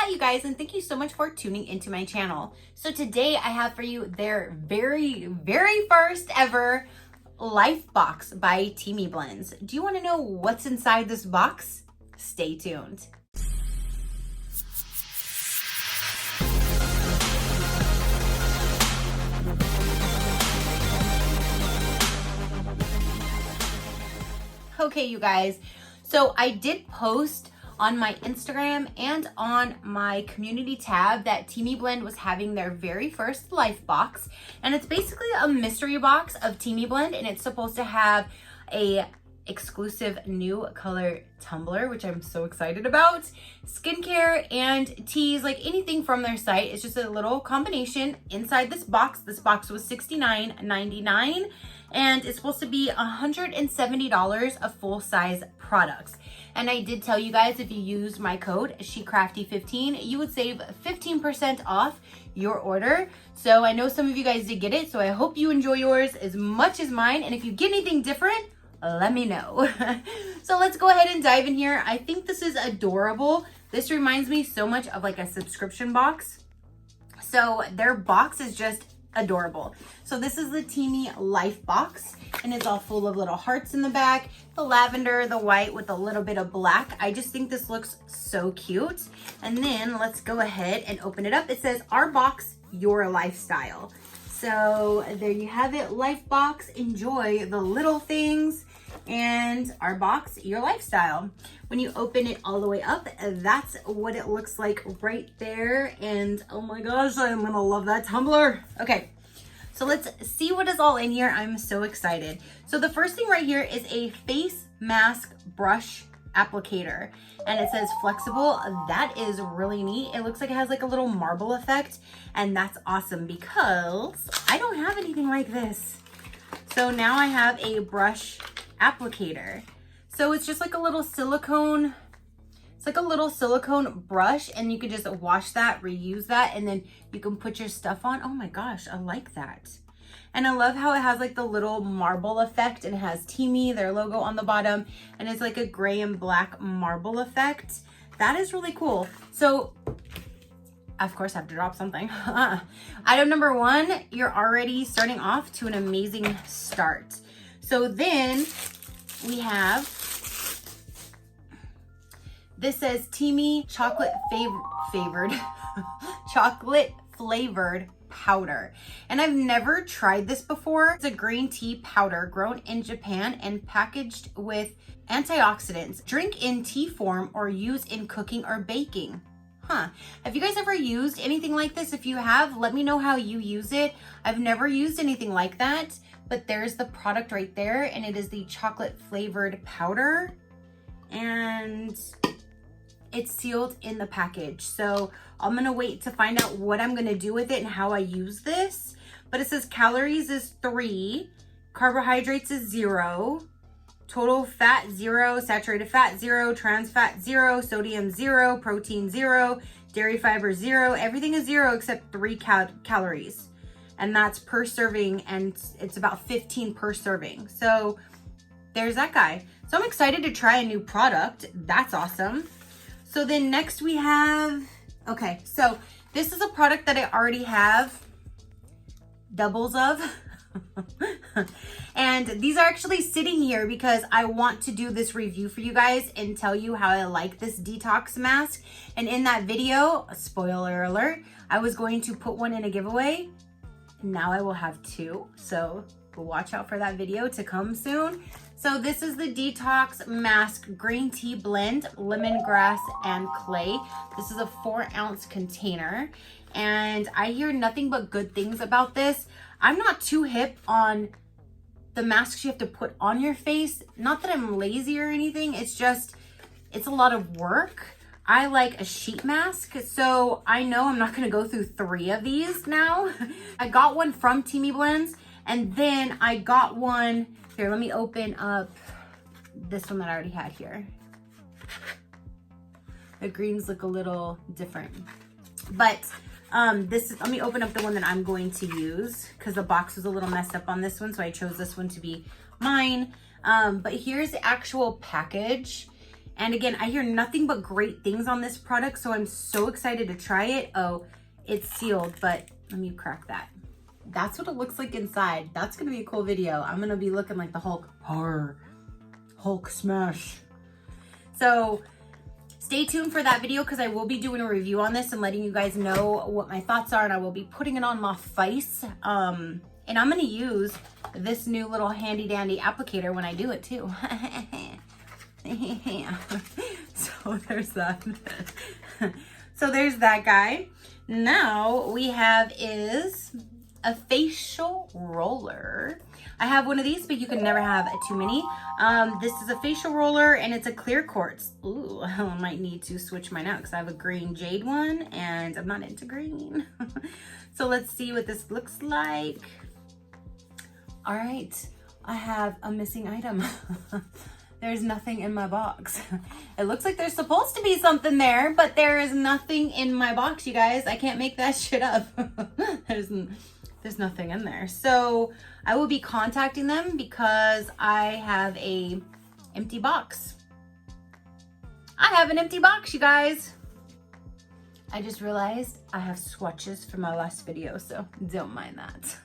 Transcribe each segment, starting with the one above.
Hi you guys, and thank you so much for tuning into my channel. So today I have for you their very first ever LifeBox by Teami blends. Do you want to know what's inside this box? Stay tuned. Okay, you guys, so I did post on my Instagram and on my community tab that Teami Blend was having their very first LifeBox, and it's basically a mystery box of Teami Blend, and it's supposed to have a exclusive new color tumbler, which I'm so excited about, skincare and teas, like anything from their site. It's just a little combination inside this box. This box was $69.99 and it's supposed to be $170 of full-size products. And I did tell you guys, if you use my code SheCrafty15, you would save 15% off your order. So I know some of you guys did get it, so I hope you enjoy yours as much as mine. And if you get anything different, let me know. So let's go ahead and dive in here. I think this is adorable. This reminds me so much of like a subscription box. So their box is just adorable. So this is the Teami LifeBox, and it's all full of little hearts in the back, the lavender, the white with a little bit of black. I just think this looks so cute. And then let's go ahead and open it up. It says, "Our box, your lifestyle." So there you have it, LifeBox. Enjoy the little things, and our box, your lifestyle. When you open it all the way up, that's what it looks like right there. And oh my gosh, I'm gonna love that tumbler. Okay, so let's see what is all in here. I'm so excited. So the first thing right here is a face mask brush applicator, and it says flexible. That is really neat. It looks like it has like a little marble effect, and that's awesome because I don't have anything like this. So now I have a brush applicator. So it's just like a little silicone, it's like a little silicone brush, and you can just wash that, reuse that, and then you can put your stuff on. Oh my gosh, I like that. And I love how it has like the little marble effect, and it has Teami, their logo on the bottom, and it's like a gray and black marble effect. That is really cool. So of course I have to drop something. Item number one, you're already starting off to an amazing start. So then we have, this says Teami chocolate chocolate flavored powder. And I've never tried this before. It's a green tea powder grown in Japan and packaged with antioxidants. Drink in tea form or use in cooking or baking. Have you guys ever used anything like this? If you have, let me know how you use it. I've never used anything like that, but there's the product right there, and it is the chocolate flavored powder, and it's sealed in the package. So I'm gonna wait to find out what I'm gonna do with it and how I use this. But it says calories is 3, carbohydrates is 0, total fat 0, saturated fat 0, trans fat 0, sodium 0, protein 0, dairy fiber 0. Everything is 0 except 3 calories. And that's per serving, and it's about 15 per serving. So there's that guy. So I'm excited to try a new product. That's awesome. So then next we have, okay, so this is a product that I already have doubles of. And these are actually sitting here because I want to do this review for you guys and tell you how I like this detox mask. And in that video, spoiler alert, I was going to put one in a giveaway. Now I will have 2, so watch out for that video to come soon. So this is the Detox Mask Green Tea Blend, Lemongrass and Clay. This is a 4-ounce container, and I hear nothing but good things about this. I'm not too hip on the masks you have to put on your face. Not that I'm lazy or anything, it's just, it's a lot of work. I like a sheet mask, so I know I'm not gonna go through 3 of these now. I got one from Teami Blends, and then I got one, here, let me open up this one that I already had here. The greens look a little different. But let me open up the one that I'm going to use, because the box was a little messed up on this one, so I chose this one to be mine. But here's the actual package. And again, I hear nothing but great things on this product, so I'm so excited to try it. Oh, it's sealed, but let me crack that. That's what it looks like inside. That's gonna be a cool video. I'm gonna be looking like the Hulk. Hulk smash. So stay tuned for that video because I will be doing a review on this and letting you guys know what my thoughts are, and I will be putting it on my face. And I'm gonna use this new little handy dandy applicator when I do it too. So there's that. So there's that guy. Now we have is a facial roller. I have one of these, but you can never have too many. This is a facial roller and it's a clear quartz. Ooh, I might need to switch mine out because I have a green jade one and I'm not into green. So let's see what this looks like. All right, I have a missing item. There's nothing in my box. It looks like there's supposed to be something there, but there is nothing in my box, you guys. I can't make that shit up. There's nothing in there. So I will be contacting them because I have a empty box. I have an empty box, you guys. I just realized I have swatches from my last video, so don't mind that.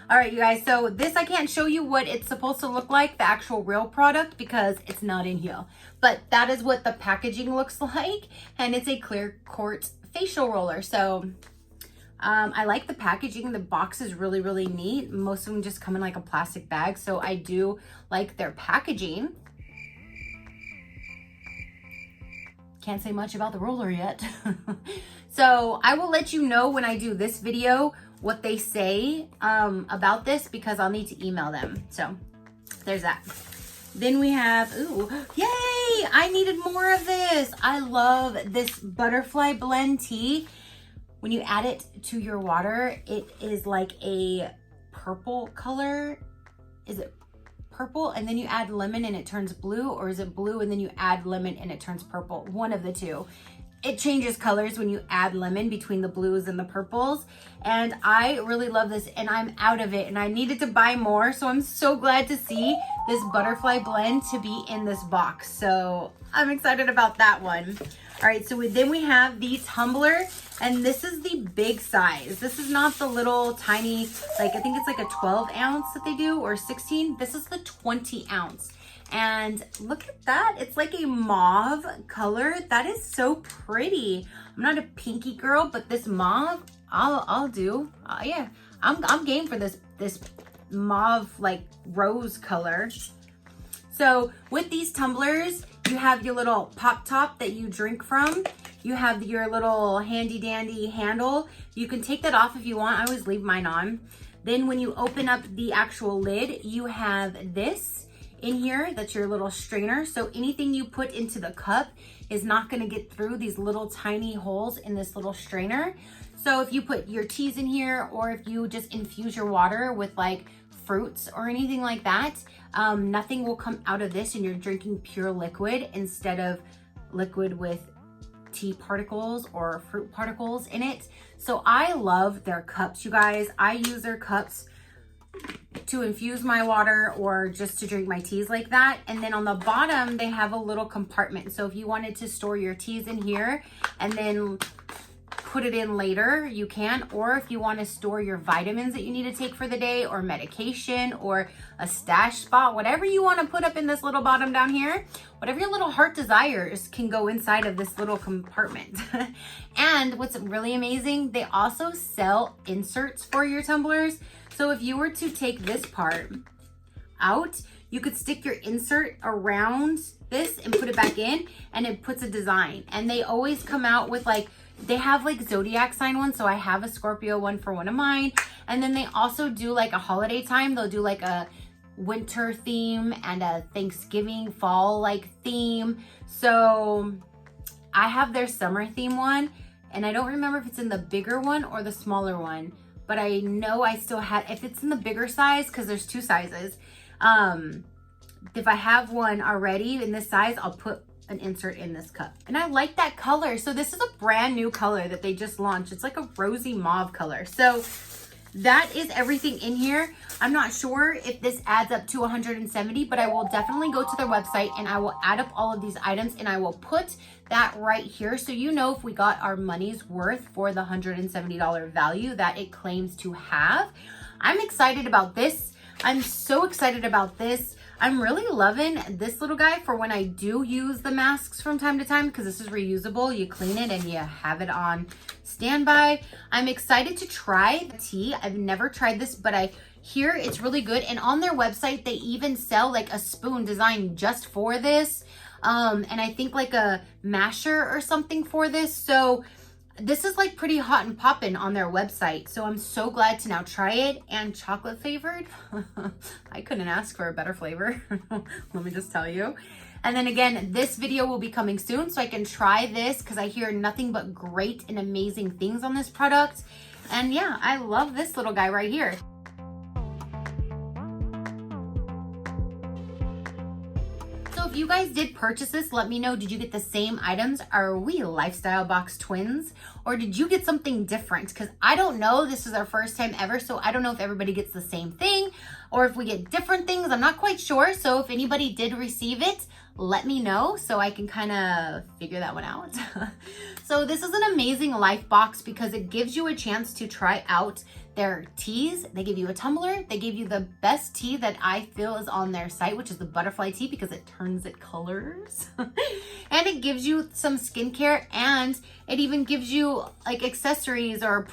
All right, you guys, so this I can't show you what it's supposed to look like, the actual real product, because it's not in here. But that is what the packaging looks like, and it's a clear quartz facial roller. So I like the packaging. The box is really, really neat. Most of them just come in like a plastic bag, so I do like their packaging. Can't say much about the roller yet. So I will let you know when I do this video what they say about this, because I'll need to email them. So there's that. Then we have, ooh, yay! I needed more of this. I love this butterfly blend tea. When you add it to your water, it is like a purple color. Is it purple and then you add lemon and it turns blue, or is it blue and then you add lemon and it turns purple? One of the two. It changes colors when you add lemon between the blues and the purples. And I really love this, and I'm out of it and I needed to buy more. So I'm so glad to see this butterfly blend to be in this box. So I'm excited about that one. All right, so then we have the tumbler, and this is the big size. This is not the little tiny, like I think it's like a 12 ounce that they do, or 16. This is the 20 ounce. And look at that, it's like a mauve color. That is so pretty. I'm not a pinky girl, but this mauve, I'll do. Yeah, I'm game for this mauve like rose color. So with these tumblers, you have your little pop top that you drink from. You have your little handy dandy handle. You can take that off if you want. I always leave mine on. Then when you open up the actual lid, you have this in here. That's your little strainer. So anything you put into the cup is not gonna get through these little tiny holes in this little strainer. So if you put your teas in here, or if you just infuse your water with like fruits or anything like that, nothing will come out of this, and you're drinking pure liquid instead of liquid with tea particles or fruit particles in it. So I love their cups, you guys. I use their cups to infuse my water or just to drink my teas like that. And then on the bottom, they have a little compartment. So if you wanted to store your teas in here and then put it in later, you can. Or if you want to store your vitamins that you need to take for the day, or medication, or a stash spot, whatever you want to put up in this little bottom down here, whatever your little heart desires can go inside of this little compartment. And what's really amazing, they also sell inserts for your tumblers. So if you were to take this part out, you could stick your insert around this and put it back in, and it puts a design. And they always come out with like, they have like zodiac sign ones. So I have a Scorpio one for one of mine. And then they also do like a holiday time. They'll do like a winter theme and a Thanksgiving fall like theme. So I have their summer theme one, and I don't remember if it's in the bigger one or the smaller one, but I know I still have, if it's in the bigger size, because there's two sizes. If I have one already in this size, I'll put an insert in this cup. And I like that color. So this is a brand new color that they just launched. It's like a rosy mauve color. So that is everything in here. I'm not sure if this adds up to 170, but I will definitely go to their website and I will add up all of these items and I will put that right here so you know if we got our money's worth for the $170 value that it claims to have. I'm excited about this. I'm so excited about this. I'm really loving this little guy for when I do use the masks from time to time because this is reusable. You clean it and you have it on standby. I'm excited to try the tea. I've never tried this, but I hear it's really good. And on their website, they even sell like a spoon designed just for this. And I think like a masher or something for this. So this is like pretty hot and popping on their website. So I'm so glad to now try it. And chocolate flavored. I couldn't ask for a better flavor. Let me just tell you. And then again, this video will be coming soon so I can try this because I hear nothing but great and amazing things on this product. And yeah, I love this little guy right here. So if you guys did purchase this, let me know, did you get the same items? Are we Lifestyle Box twins? Or did you get something different? Because I don't know, this is our first time ever, so I don't know if everybody gets the same thing or if we get different things. I'm not quite sure. So if anybody did receive it, let me know so I can kind of figure that one out. So this is an amazing LifeBox because it gives you a chance to try out their teas. They give you a tumbler. They give you the best tea that I feel is on their site, which is the butterfly tea because it turns it colors. And it gives you some skincare and it even gives you like accessories or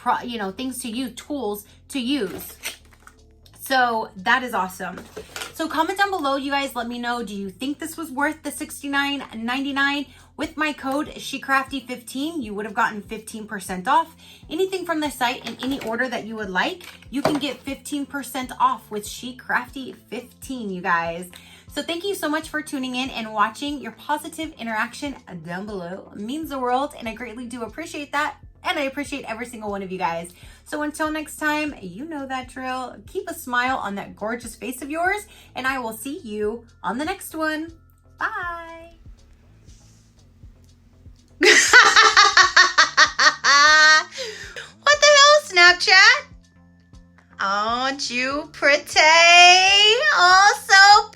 things to use, tools to use. So that is awesome. So comment down below, you guys, let me know, do you think this was worth the $69.99? With my code SheCrafty15, you would have gotten 15% off. Anything from the site in any order that you would like, you can get 15% off with SheCrafty15, you guys. So thank you so much for tuning in and watching. Your positive interaction down below means the world, and I greatly do appreciate that. And I appreciate every single one of you guys. So until next time, you know that drill. Keep a smile on that gorgeous face of yours, and I will see you on the next one. Bye. What the hell, Snapchat? Aren't you pretty? Oh, so